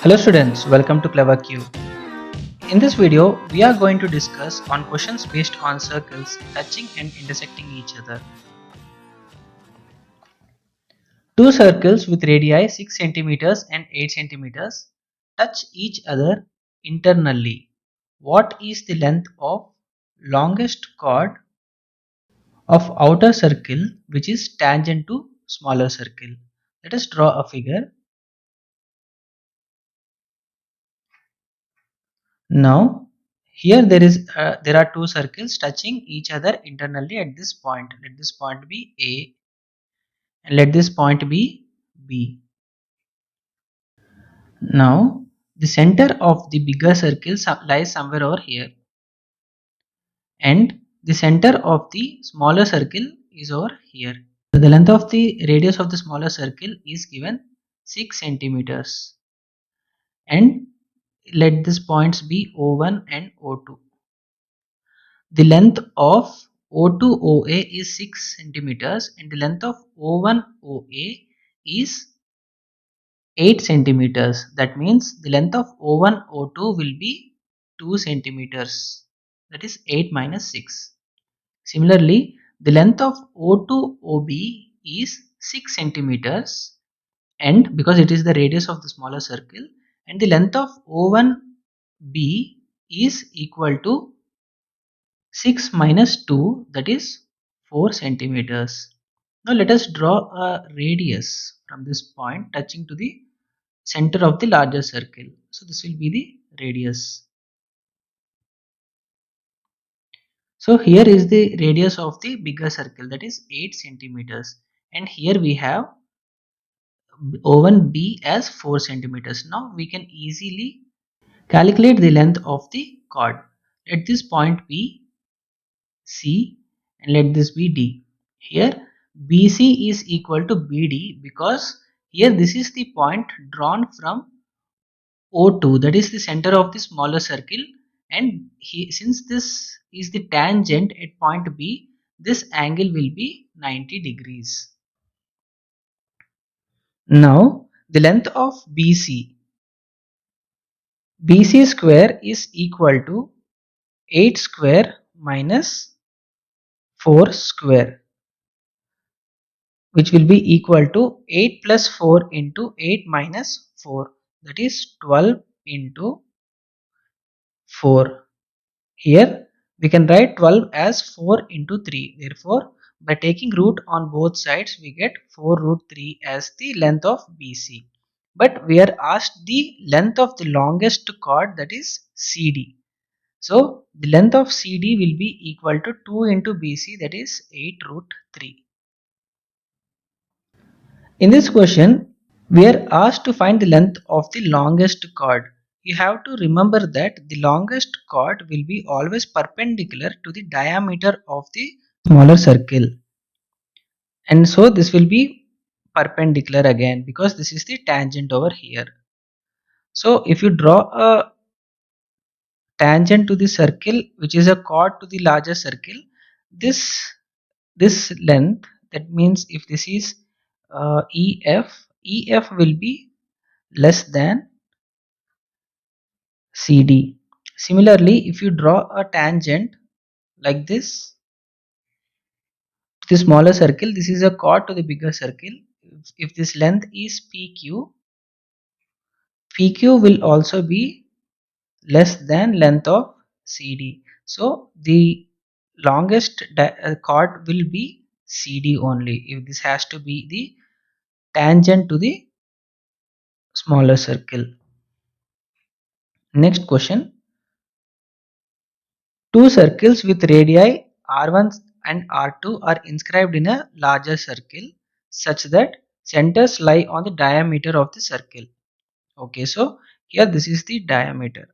Hello students, welcome to CleverQ. In this video, we are going to discuss on questions based on circles touching and intersecting each other. Two circles with radii 6 cm and 8 cm touch each other internally. What is the length of longest chord of outer circle which is tangent to smaller circle? Let us draw a figure. Now here there are two circles touching each other internally at this point. Let this point be A and let this point be B. Now the center of the bigger circle lies somewhere over here and the center of the smaller circle is over here. So the length of the radius of the smaller circle is given 6 centimeters and let these points be O1 and O2. The length of O2 OA is 6 centimeters and the length of O1 OA is 8 centimeters. That means the length of O1 O2 will be 2 centimeters. That is 8 minus 6. Similarly, the length of O2 OB is 6 centimeters and because it is the radius of the smaller circle, and the length of O1 B is equal to 6 minus 2, that is 4 centimeters. Now let us draw a radius from this point touching to the center of the larger circle. So this will be the radius. So here is the radius of the bigger circle, that is 8 centimeters, and here we have O1B as 4 centimeters. Now we can easily calculate the length of the chord. Let this point be C and let this be D. Here BC is equal to BD because here this is the point drawn from O2, that is the center of the smaller circle, and since this is the tangent at point B, this angle will be 90 degrees. Now the length of BC square is equal to 8 square minus 4 square, which will be equal to 8 plus 4 into 8 minus 4, that is 12 into 4. Here we can write 12 as 4 into 3. Therefore, by taking root on both sides, we get 4 root 3 as the length of BC. But we are asked the length of the longest chord, that is CD. So the length of CD will be equal to 2 into BC, that is 8 root 3. In this question, we are asked to find the length of the longest chord. You have to remember that the longest chord will be always perpendicular to the diameter of the smaller circle. And so this will be perpendicular again because this is the tangent over here. So if you draw a tangent to the circle which is a chord to the larger circle, this length, that means if this is EF will be less than CD. Similarly, if you draw a tangent like this to the smaller circle, this is a chord to the bigger circle. If this length is PQ will also be less than length of CD. So the longest chord will be CD only if this has to be the tangent to the smaller circle. Next question. Two circles with radii R1 and R2 are inscribed in a larger circle such that centers lie on the diameter of the circle. Okay, so here this is the diameter.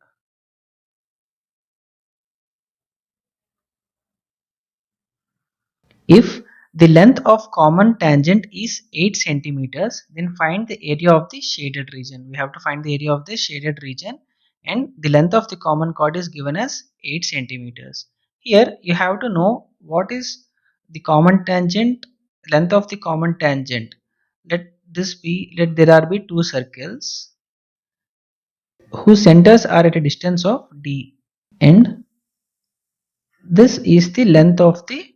If the length of common tangent is 8 centimeters, then find the area of the shaded region. We have to find the area of the shaded region, and the length of the common chord is given as 8 centimeters. Here you have to know what is the common tangent, length of the common tangent. Let there are be two circles whose centers are at a distance of d, and this is the length of the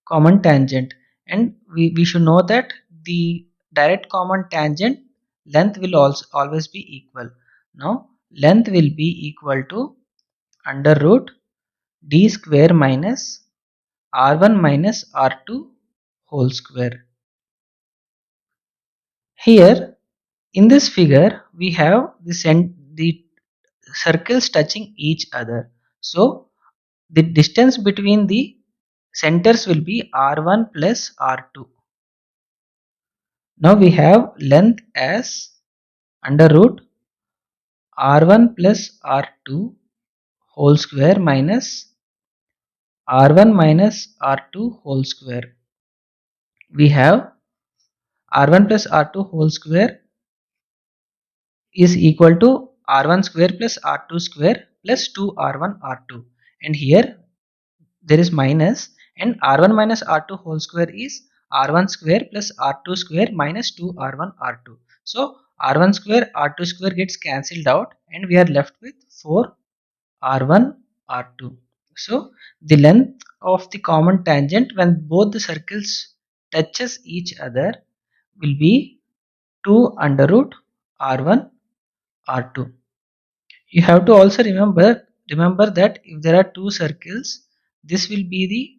common tangent, and we should know that the direct common tangent length will also always be equal. Now length will be equal to under root d square minus r1 minus r2 whole square. Here in this figure we have the circles touching each other, so the distance between the centers will be r1 plus r2. Now we have length as under root r1 plus r2 whole square minus r1 minus r2 whole square. We have r1 plus r2 whole square is equal to r1 square plus r2 square plus 2r1 r2, and here there is minus, and r1 minus r2 whole square is r1 square plus r2 square minus 2r1 r2. So r1 square r2 square gets cancelled out and we are left with 4r1 r2. So the length of the common tangent when both the circles touches each other will be 2 under root r1 r2. You have to also remember that if there are two circles, this will be the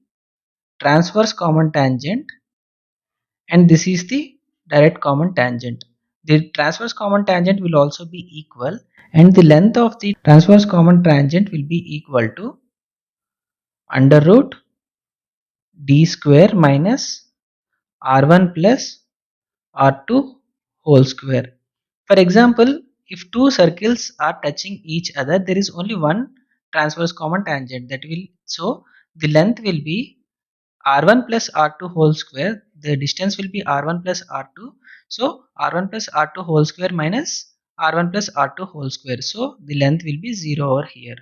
transverse common tangent and this is the direct common tangent. The transverse common tangent will also be equal, and the length of the transverse common tangent will be equal to under root d square minus r1 plus r2 whole square. For example, if two circles are touching each other, there is only one transverse common tangent, that will, so the length will be r1 plus r2 whole square, the distance will be r1 plus r2, so r1 plus r2 whole square minus r1 plus r2 whole square, so the length will be 0 over here.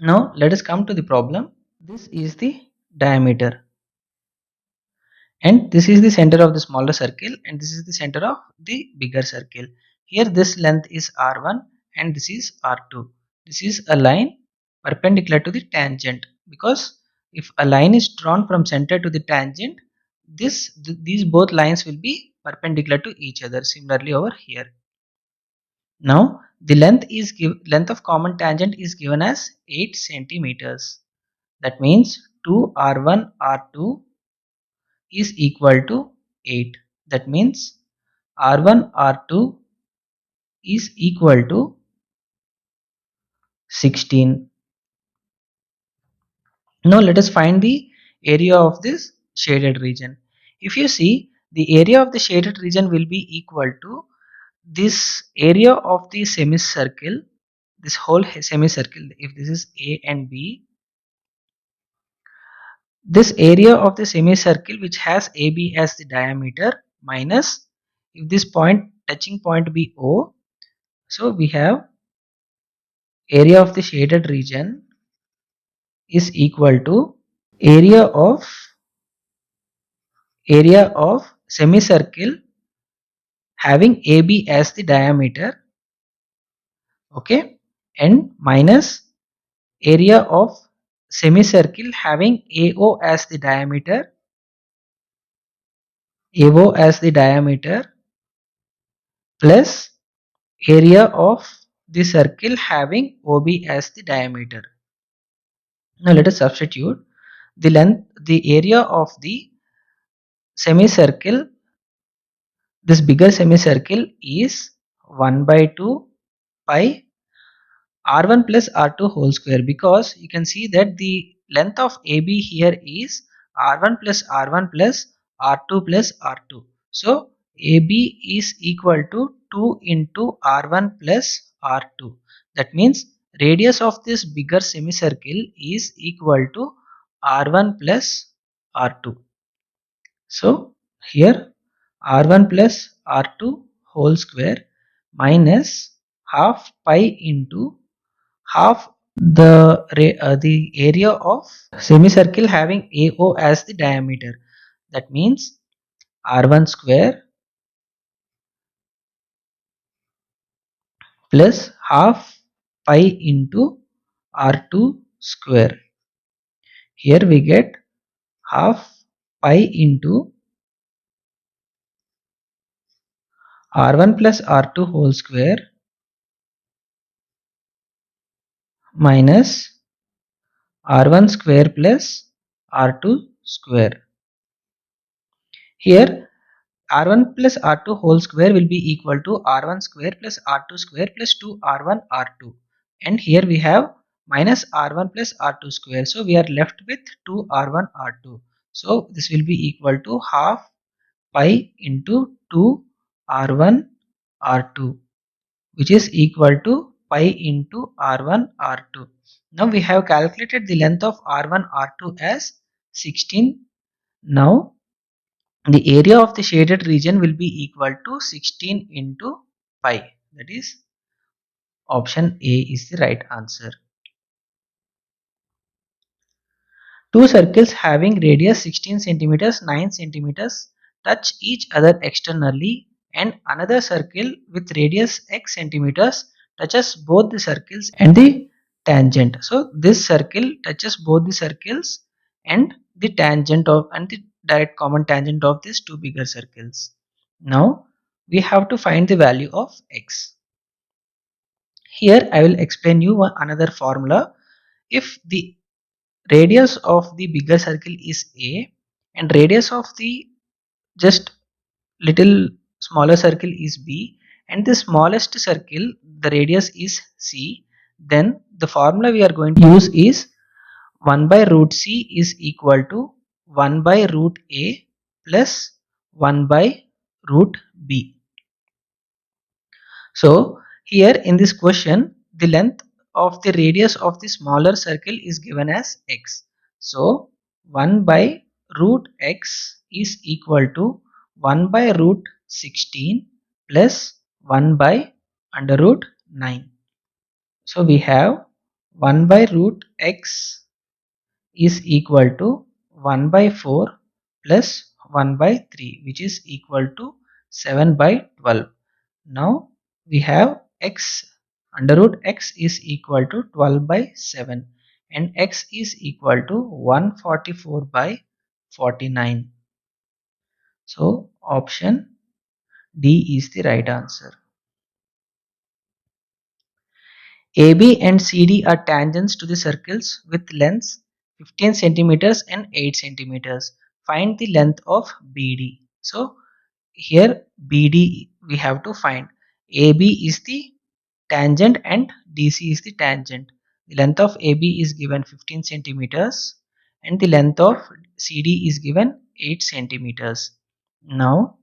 Now let us come to the problem. This is the diameter and this is the center of the smaller circle and this is the center of the bigger circle. Here this length is r1 and this is r2. This is a line perpendicular to the tangent, because if a line is drawn from center to the tangent, these both lines will be perpendicular to each other. Similarly over here. Now the length of common tangent is given as 8 centimeters. That means 2r1 r2 is equal to 8. That means r1 r2 is equal to 16. Now let us find the area of this shaded region. If you see, the area of the shaded region will be equal to this area of the semicircle, this whole semicircle. If this is A and B, this area of the semicircle which has AB as the diameter minus, if this point touching point be O, so we have area of the shaded region is equal to area of semicircle having AB as the diameter, okay, and minus area of semicircle having AO as the diameter, plus area of the circle having OB as the diameter. Now let us substitute the area of the semicircle, this bigger semicircle is 1 by 2 pi r1 plus r2 whole square, because you can see that the length of AB here is r1 plus r1 plus r2 plus r2. So AB is equal to 2 into r1 plus r2. That means radius of this bigger semicircle is equal to r1 plus r2. So here r1 plus r2 whole square minus half pi into half the area of semicircle having AO as the diameter. That means r1 square plus half pi into r2 square. Here we get half pi into r1 plus r2 whole square minus r1 square plus r2 square. Here r1 plus r2 whole square will be equal to r1 square plus r2 square plus 2r1 r2, and here we have minus r1 plus r2 square, so we are left with 2r1 r2. So this will be equal to half pi into 2r1 r2, which is equal to pi into r1 r2. Now we have calculated the length of r1 r2 as 16. Now the area of the shaded region will be equal to 16 into pi. That is, option A is the right answer. Two circles having radius 16 centimeters, 9 centimeters touch each other externally, and another circle with radius x centimeters touches both the circles and the tangent. So this circle touches both the circles and the tangent of and the direct common tangent of these two bigger circles. Now we have to find the value of x. Here I will explain you another formula. If the radius of the bigger circle is a and radius of the just little smaller circle is b, and the smallest circle the radius is c, then the formula we are going to use is 1 by root c is equal to 1 by root a plus 1 by root b. So here in this question, the length of the radius of the smaller circle is given as x. So 1 by root x is equal to 1 by root 16 plus 1 by under root 9. So we have 1 by root x is equal to 1 by 4 plus 1 by 3, which is equal to 7 by 12. Now we have x under root x is equal to 12 by 7, and x is equal to 144 by 49. So option D is the right answer. AB and CD are tangents to the circles with lengths 15 centimeters and 8 centimeters. Find the length of BD. So here BD we have to find. AB is the tangent and DC is the tangent. The length of AB is given 15 centimeters and the length of CD is given 8 centimeters. Now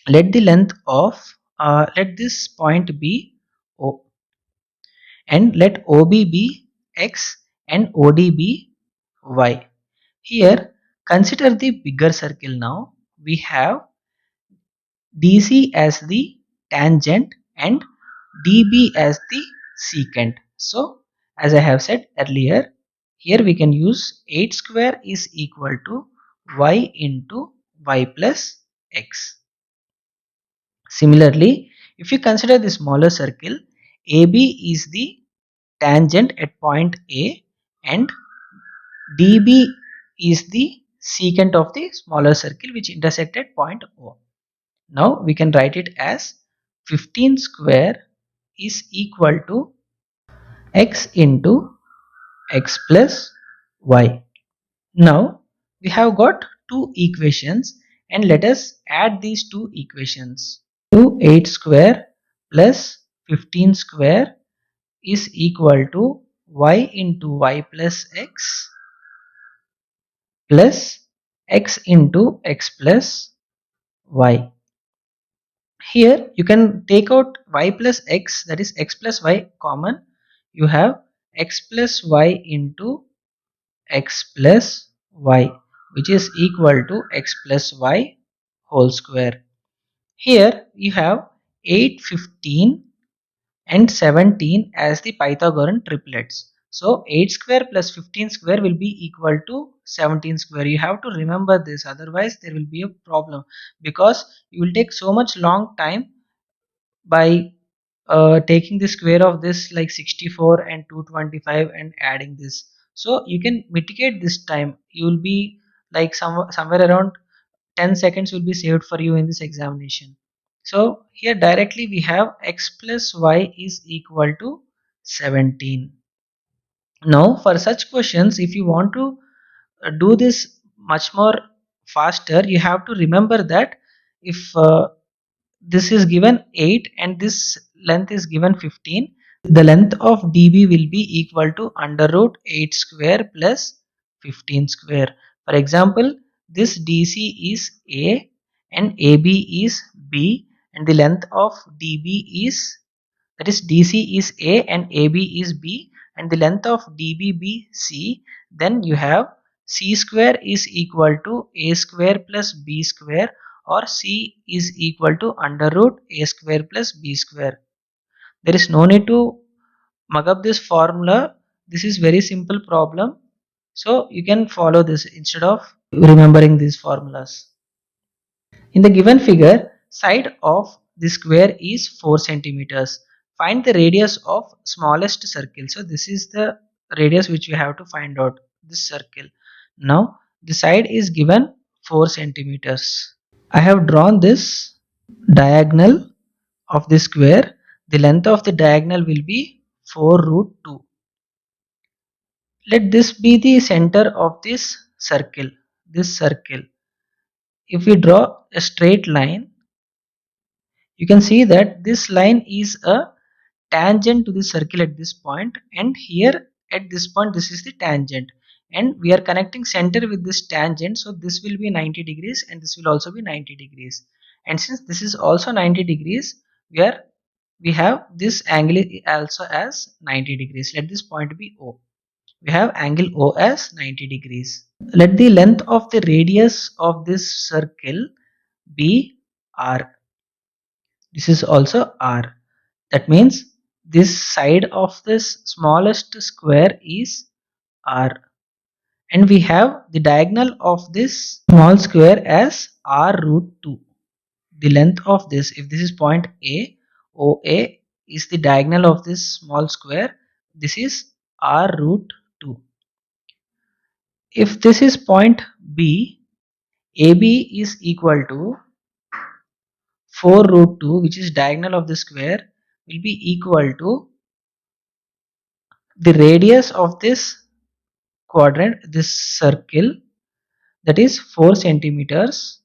let the length of let this point be O, and let OB be X and OD be Y. Here consider the bigger circle. Now we have DC as the tangent and dB as the secant. So as I have said earlier, here we can use 8 square is equal to y into y plus x. Similarly, if you consider the smaller circle, AB is the tangent at point A and dB is the secant of the smaller circle which intersect at point O. Now we can write it as 15 square is equal to x into x plus y. Now we have got two equations, and let us add these two equations. 8 square plus 15 square is equal to y into y plus x into x plus y. Here you can take out y plus x, that is x plus y common. You have x plus y into x plus y, which is equal to x plus y whole square. Here you have 8, 15 and 17 as the Pythagorean triplets. So 8 square plus 15 square will be equal to 17 square. You have to remember this, otherwise there will be a problem, because you will take so much long time by taking the square of this like 64 and 225 and adding this. So you can mitigate this time. You will be like somewhere around 10 seconds will be saved for you in this examination. So here directly we have x plus y is equal to 17. Now for such questions, if you want to do this much more faster, you have to remember that if this is given 8 and this length is given 15, the length of db will be equal to under root 8 square plus 15 square. For example, this dc is a and ab is b, and the length of db is, that is dc is a and ab is b, and the length of dbb c. Then you have c square is equal to a square plus b square, or c is equal to under root a square plus b square. There is no need to mug up this formula. This is very simple problem, so you can follow this instead of remembering these formulas. In the given figure, side of the square is 4 centimeters. Find the radius of smallest circle. So this is the radius which we have to find out, this circle. Now the side is given 4 centimeters. I have drawn this diagonal of the square. The length of the diagonal will be 4 root 2. Let this be the center of this circle. This circle. If we draw a straight line, you can see that this line is a tangent to the circle at this point, and here at this point this is the tangent, and we are connecting center with this tangent, so this will be 90 degrees and this will also be 90 degrees. And since this is also 90 degrees, we have this angle also as 90 degrees. Let this point be O. We have angle O as 90 degrees. Let the length of the radius of this circle be R. This is also R. That means this side of this smallest square is R, and we have the diagonal of this small square as R root 2. The length of this, if this is point A, OA is the diagonal of this small square, this is R root 2. If this is point B, AB is equal to 4 root 2, which is diagonal of the square, will be equal to the radius of this quadrant, this circle, that is 4 centimeters,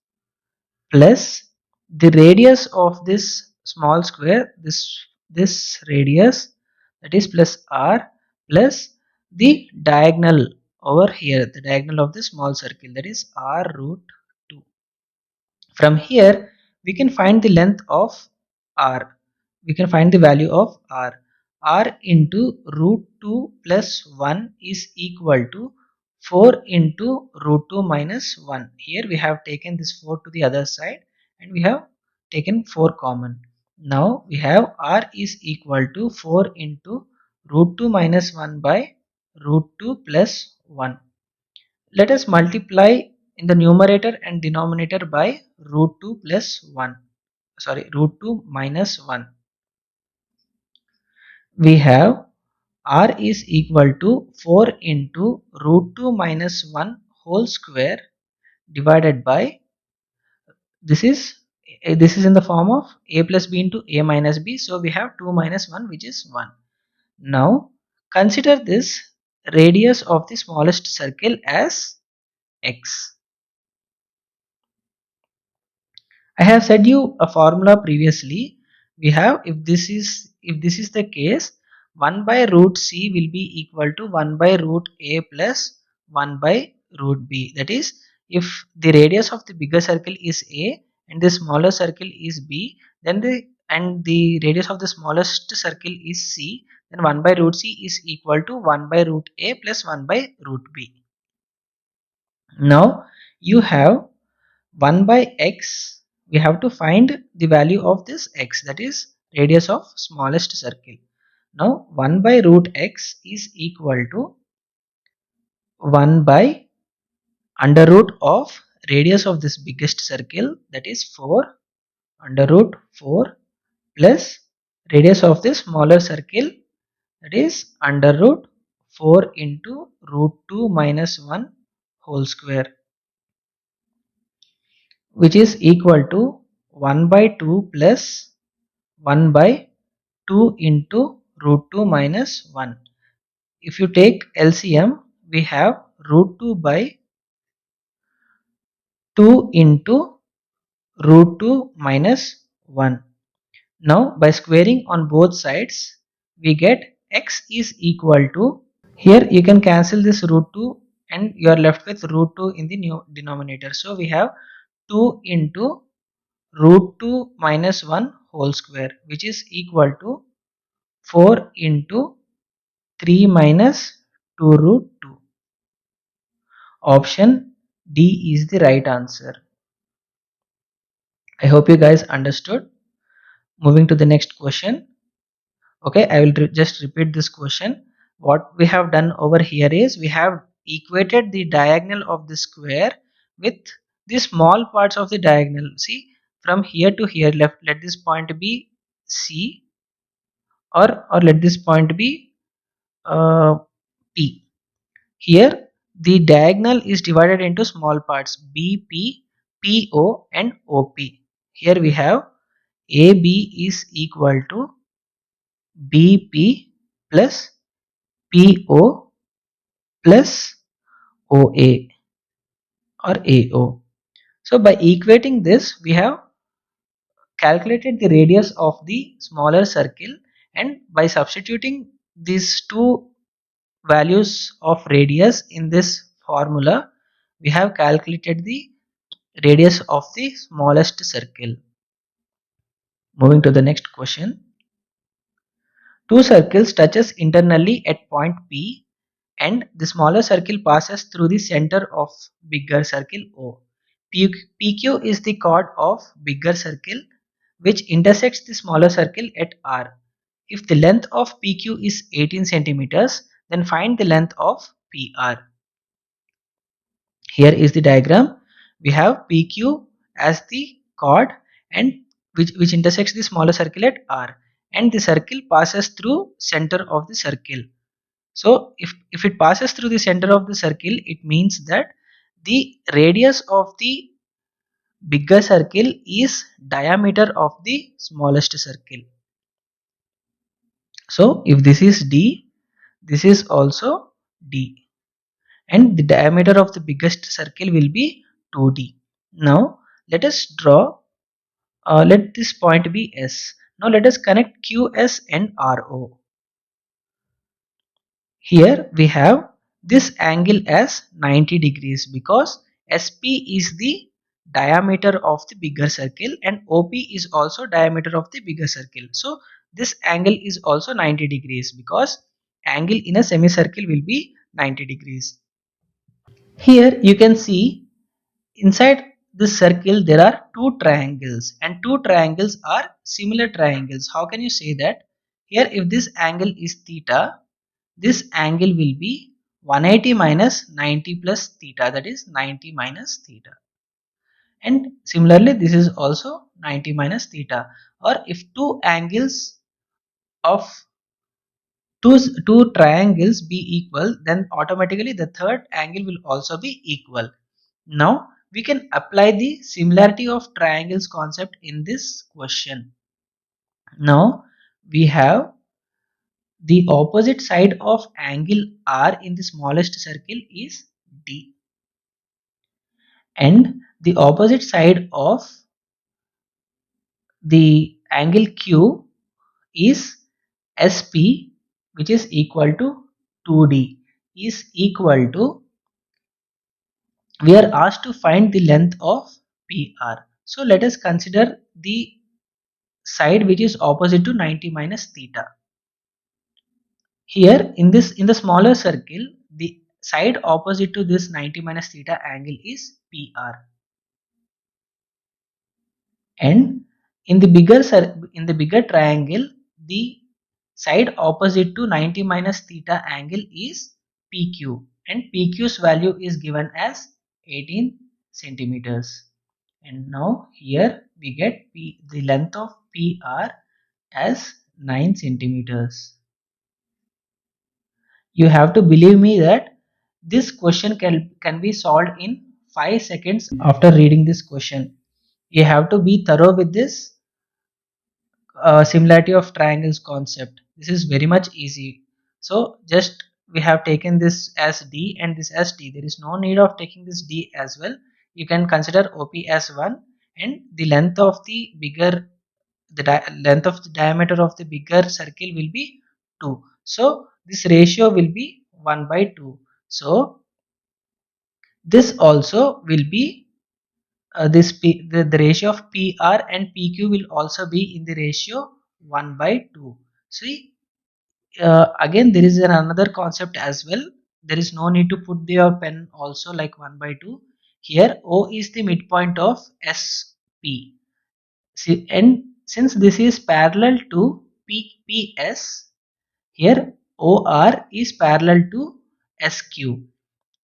plus the radius of this small square, this radius, that is plus r, plus the diagonal over here, the diagonal of the small circle, that is r root 2. From here we can find the length of r. We can find the value of r. R into root 2 plus 1 is equal to 4 into root 2 minus 1. Here we have taken this 4 to the other side and we have taken 4 common. Now we have r is equal to 4 into root 2 minus 1 by root 2 plus 1. Let us multiply in the numerator and denominator by root 2 plus 1. Sorry, root 2 minus 1. We have r is equal to 4 into root 2 minus 1 whole square divided by, this is in the form of a plus b into a minus b, so we have 2 minus 1, which is 1. Now consider this radius of the smallest circle as x. I have said you a formula previously. We have, if this is the case, 1 by root c will be equal to 1 by root a plus 1 by root b. That is, if the radius of the bigger circle is a and the smaller circle is b, then the radius of the smallest circle is c, then 1 by root c is equal to 1 by root a plus 1 by root b. Now you have 1 by x, we have to find the value of this x, that is radius of smallest circle. Now 1 by root x is equal to 1 by under root of radius of this biggest circle, that is 4 under root 4 plus radius of the smaller circle, that is under root 4 into root 2 minus 1 whole square, which is equal to 1 by 2 plus 1 by 2 into root 2 minus 1. If you take LCM, we have root 2 by 2 into root 2 minus 1. Now by squaring on both sides, we get x is equal to, here you can cancel this root 2 and you are left with root 2 in the new denominator. So we have 2 into root 2 minus 1 whole square, which is equal to 4 into 3 minus 2 root 2. Option D is the right answer. I hope you guys understood. Moving to the next question. Okay, I will just repeat this question. What we have done over here is we have equated the diagonal of the square with the small parts of the diagonal. See, from here to here, let this point be C, or let this point be P. Here the diagonal is divided into small parts BP, PO and OP. Here we have AB is equal to BP plus PO plus OA or AO. So by equating this, we have calculated the radius of the smaller circle, and by substituting these two values of radius in this formula, we have calculated the radius of the smallest circle. Moving to the next question. Two circles touches internally at point P and the smaller circle passes through the center of bigger circle O. PQ is the chord of bigger circle which intersects the smaller circle at R. If the length of PQ is 18 centimeters, then find the length of PR. Here is the diagram. We have PQ as the chord and which intersects the smaller circle at R, and the circle passes through center of the circle. So if it passes through the center of the circle, it means that the radius of the bigger circle is diameter of the smallest circle. So if this is D, this is also D, and the diameter of the biggest circle will be 2D. Now let us draw, let this point be S. Now let us connect QS and RO. Here we have this angle as 90 degrees because SP is the diameter of the bigger circle and OP is also diameter of the bigger circle. So this angle is also 90 degrees because angle in a semicircle will be 90 degrees. Here you can see inside this circle there are two triangles, and two triangles are similar triangles. How can you say that? Here if this angle is theta, this angle will be 180 minus 90 plus theta, that is 90 minus theta. And similarly this is also 90 minus theta. Or if two angles of two triangles be equal, then automatically the third angle will also be equal. Now we can apply the similarity of triangles concept in this question. Now we have the opposite side of angle R in the smallest circle is D, and the opposite side of the angle Q is SP, which is equal to 2D, is equal to, we are asked to find the length of PR. So let us consider the side which is opposite to 90 minus theta. Here in the smaller circle, the side opposite to this 90 minus theta angle is PR, and in the bigger triangle, the side opposite to 90 minus theta angle is PQ, and PQ's value is given as 18 centimeters. And now here we get the length of PR as 9 centimeters. You have to believe me that this question can be solved in 5 seconds after reading this question. You have to be thorough with this similarity of triangles concept. This is very much easy. So just we have taken this as D and this as T. There is no need of taking this D as well. You can consider OP as 1 and the length of the bigger length of the diameter of the bigger circle will be 2. So this ratio will be 1 by 2. So this also will be the ratio of PR and PQ will also be in the ratio 1 by 2. See, again there is another concept as well. There is no need to put your pen also like 1 by 2. Here O is the midpoint of SP. See, and since this is parallel to PS, here OR is parallel to SQ.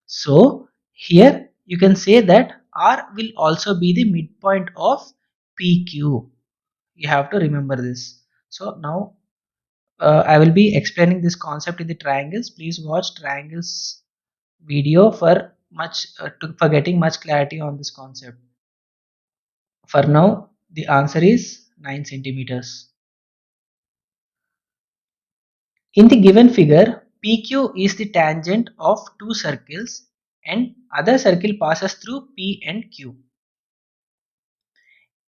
So here you can say that R will also be the midpoint of PQ. You have to remember this. So now I will be explaining this concept in the triangles. Please watch triangles video for for getting much clarity on this concept. For now, the answer is 9 centimeters. In the given figure, PQ is the tangent of two circles and other circle passes through P and Q.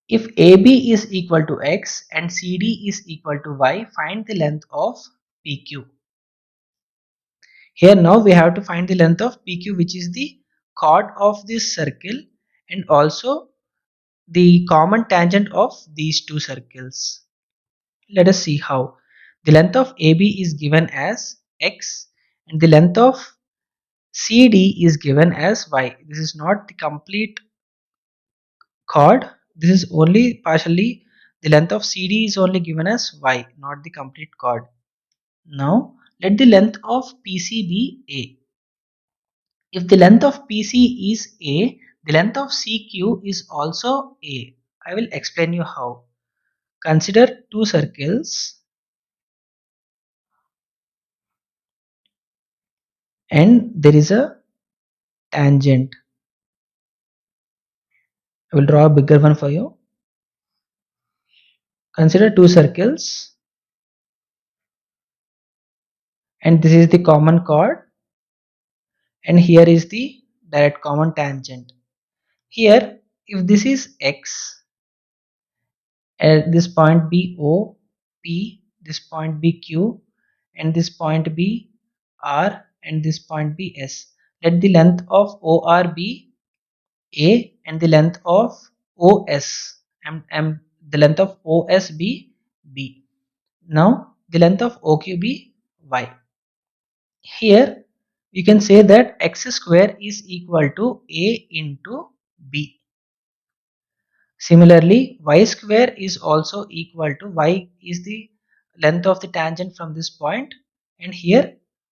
If AB is equal to X and CD is equal to Y, find the length of PQ. Here now we have to find the length of PQ, which is the chord of this circle and also the common tangent of these two circles. Let us see how. The length of AB is given as X and the length of CD is given as Y. This is not the complete chord. This is only partially. The length of CD is only given as Y, not the complete chord. Now let the length of PC be A. If the length of PC is A, the length of CQ is also A. I will explain you how. Consider two circles and there is a tangent. I will draw a bigger one for you. Consider two circles and this is the common chord and here is the direct common tangent. Here if this is X, at this point be O, P, this point be Q and this point be R and this point be S. Let the length of OR be A and the length of OS and the length of OS be B. Now the length of OQ be Y. Here you can say that X square is equal to A into B. Similarly, y square is also equal to y is the length of the tangent from this point and here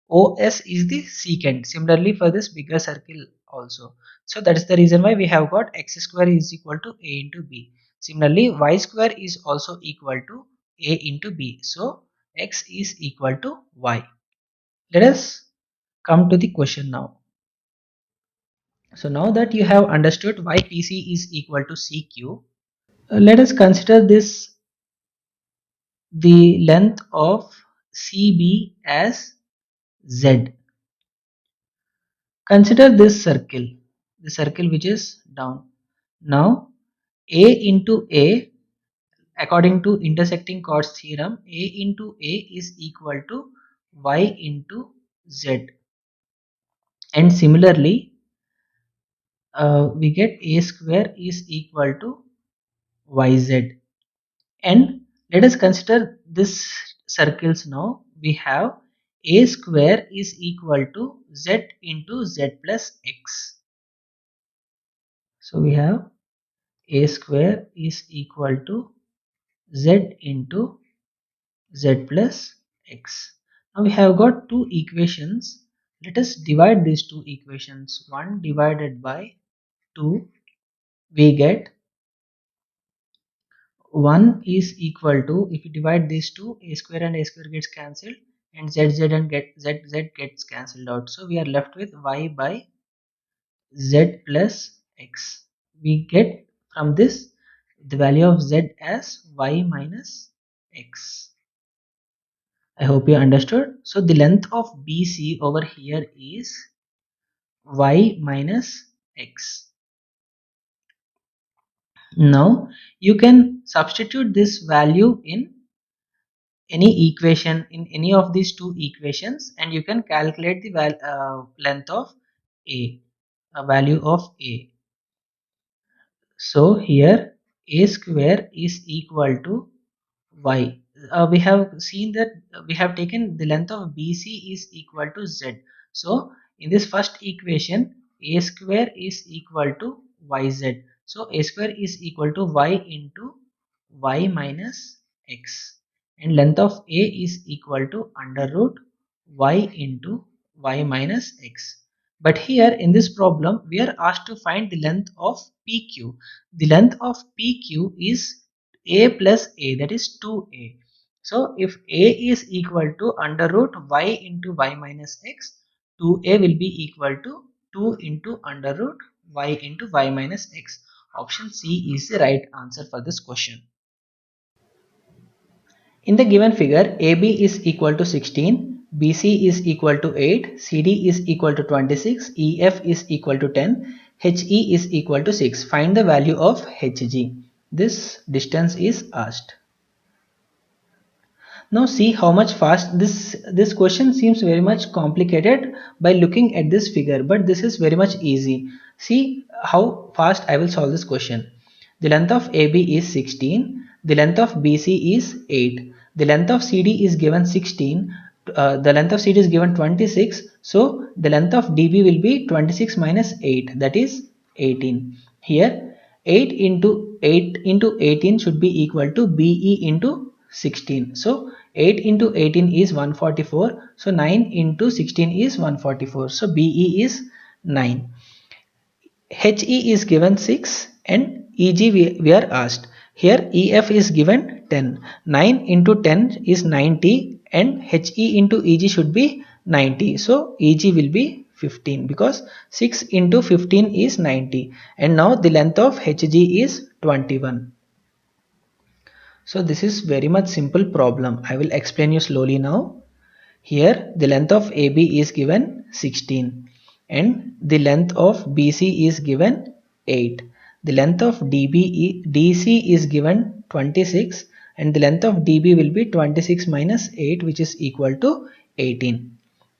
OS is the secant. Similarly for this bigger circle also. So that is the reason why we have got x square is equal to A into B. Similarly y square is also equal to A into B. So x is equal to y. Let us come to the question now. So now that you have understood why PC is equal to CQ, let us consider this the length of CB as Z. Consider this circle, the circle which is down. Now A into A, according to intersecting chords theorem, A into A is equal to Y into Z. And similarly, we get A square is equal to YZ. And let us consider this circles now. We have A square is equal to Z into Z plus X. So we have A square is equal to Z into Z plus X. Now we have got two equations. Let us divide these two equations. 1 divided by 2, we get 1 is equal to, if you divide these two, a square and a square gets cancelled, and z and z gets cancelled out. So we are left with y by z plus x. We get from this the value of z as y minus x. I hope you understood. So the length of BC over here is y minus x. Now you can substitute this value in any equation, in any of these two equations, and you can calculate the length of a value of a. So here a square is equal to y. We have seen that we have taken the length of BC is equal to z. So in this first equation, a square is equal to yz. So a square is equal to y into y minus x, and length of a is equal to under root y into y minus x. But here in this problem, we are asked to find the length of PQ. The length of PQ is a plus a, that is 2a. So if a is equal to under root y into y minus x, 2a will be equal to 2 into under root y into y minus x. Option C is the right answer for this question. In the given figure, AB is equal to 16, BC is equal to 8, CD is equal to 26, EF is equal to 10, HE is equal to 6. Find the value of HG. This distance is asked. Now see how much fast this question seems very much complicated by looking at this figure, but this is very much easy. See how fast I will solve this question. The length of AB is 16, the length of BC is 8, the length of CD is given 16, the length of CD is given 26, so the length of DB will be 26 minus 8, that is 18. Here 8 into 18 should be equal to BE into 16. So 8 into 18 is 144. So 9 into 16 is 144. So BE is 9. HE is given 6 and EG we are asked. Here EF is given 10. 9 into 10 is 90 and HE into EG should be 90. So EG will be 15 because 6 into 15 is 90. And now the length of HG is 21. So this is very much simple problem. I will explain you slowly now. Here the length of AB is given 16 and the length of BC is given 8. The length of DC is given 26 and the length of DB will be 26 minus 8, which is equal to 18.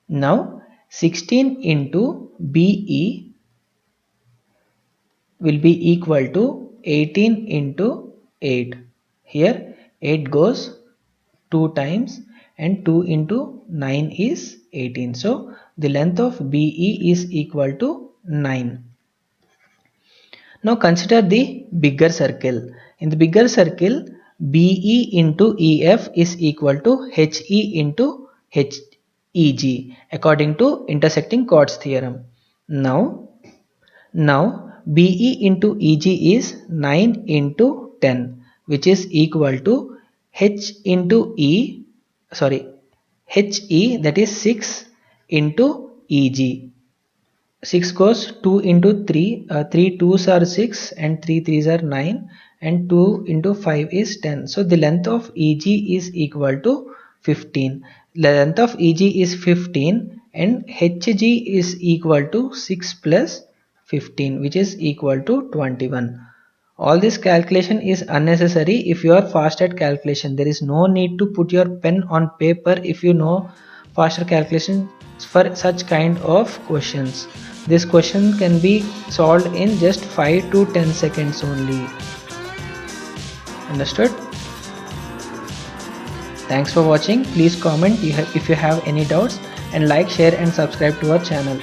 Now 16 into BE will be equal to 18 into 8. Here 8 goes 2 times and 2 into 9 is 18. So the length of BE is equal to 9. Now consider the bigger circle. In the bigger circle, BE into EF is equal to HE into HEG according to intersecting chords theorem. Now BE into EG is 9 into 10, which is equal to HE, that is 6 into EG. 6 goes 2 into 3, 3 2s are 6 and 3 3s are 9 and 2 into 5 is 10. So the length of EG is equal to 15. The length of EG is 15 and HG is equal to 6 plus 15, which is equal to 21. All this calculation is unnecessary if you are fast at calculation. There is no need to put your pen on paper if you know faster calculation for such kind of questions. This question can be solved in just 5 to 10 seconds only. Understood? Thanks for watching. Please comment if you have any doubts and like, share and subscribe to our channel.